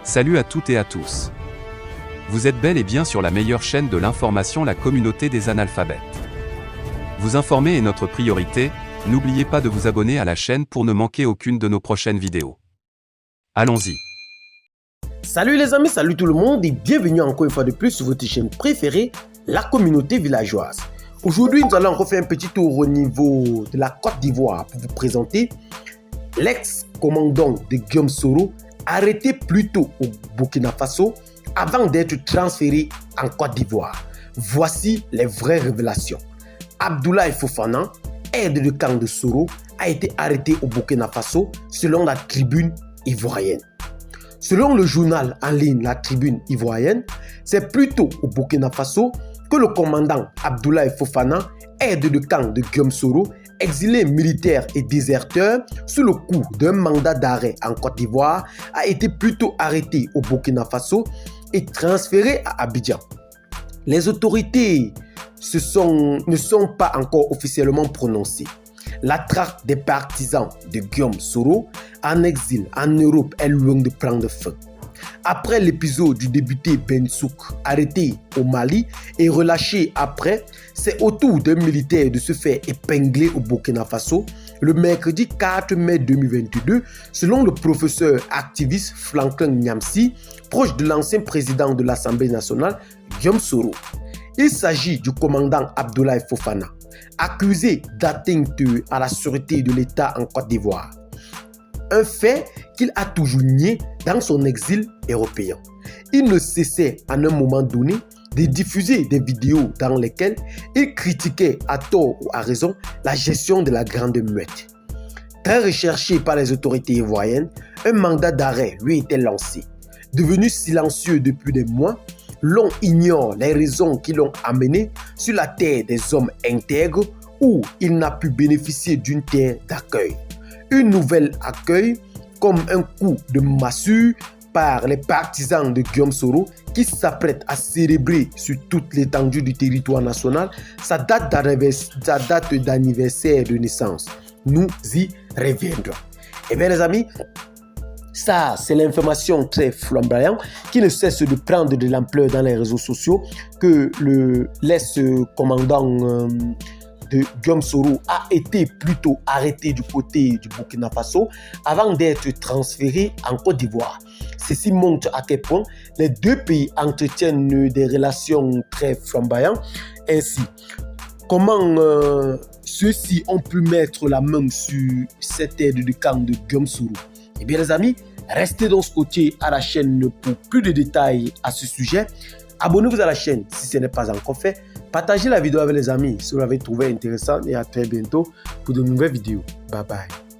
Salut à toutes et à tous. Vous êtes bel et bien sur la meilleure chaîne de l'information, la communauté des analphabètes. Vous informer est notre priorité, n'oubliez pas de vous abonner à la chaîne pour ne manquer aucune de nos prochaines vidéos. Allons-y. Salut les amis, salut tout le monde et bienvenue encore une fois de plus sur votre chaîne préférée, la communauté villageoise. Aujourd'hui, nous allons refaire un petit tour au niveau de la Côte d'Ivoire pour vous présenter l'ex-commandant de Guillaume Soro, arrêté plus tôt au Burkina Faso avant d'être transféré en Côte d'Ivoire. Voici les vraies révélations. Abdoulaye Fofana, aide de camp de Soro, a été arrêté au Burkina Faso selon la Tribune ivoirienne. Selon le journal en ligne La Tribune ivoirienne, c'est plutôt au Burkina Faso que le commandant Abdoulaye Fofana, aide de camp de Guillaume Soro, exilé militaire et déserteur sous le coup d'un mandat d'arrêt en Côte d'Ivoire, a été plutôt arrêté au Burkina Faso et transféré à Abidjan. Les autorités ne sont pas encore officiellement prononcées. La traque des partisans de Guillaume Soro en exil en Europe est loin de prendre fin. Après l'épisode du député Bensouk arrêté au Mali et relâché après, c'est au tour d'un militaire de se faire épingler au Burkina Faso le mercredi 4 mai 2022, selon le professeur activiste Franklin Nyamsi, proche de l'ancien président de l'Assemblée nationale, Guillaume Soro. Il s'agit du commandant Abdoulaye Fofana, accusé d'atteinte à la sûreté de l'État en Côte d'Ivoire. Un fait qu'il a toujours nié dans son exil européen. Il ne cessait à un moment donné de diffuser des vidéos dans lesquelles il critiquait à tort ou à raison la gestion de la Grande Muette. Très recherché par les autorités ivoiriennes, un mandat d'arrêt lui était lancé. Devenu silencieux depuis des mois, l'on ignore les raisons qui l'ont amené sur la terre des hommes intègres où il n'a pu bénéficier d'une terre d'accueil. Une nouvelle accueil comme un coup de massue par les partisans de Guillaume Soro qui s'apprêtent à célébrer sur toute l'étendue du territoire national sa date d'anniversaire de naissance. Nous y reviendrons. Eh bien les amis, ça c'est l'information très flamboyante qui ne cesse de prendre de l'ampleur dans les réseaux sociaux que le l'ex-commandant de Guillaume Soro a été plutôt arrêté du côté du Burkina Faso avant d'être transféré en Côte d'Ivoire. Ceci montre à quel point les deux pays entretiennent des relations très flamboyantes. Ainsi, comment ceux-ci ont pu mettre la main sur cette aide de camp de Guillaume Soro. Eh bien les amis, restez donc scotchés à la chaîne pour plus de détails à ce sujet. Abonnez-vous à la chaîne si ce n'est pas encore fait. Partagez la vidéo avec les amis si vous l'avez trouvé intéressante et à très bientôt pour de nouvelles vidéos. Bye bye.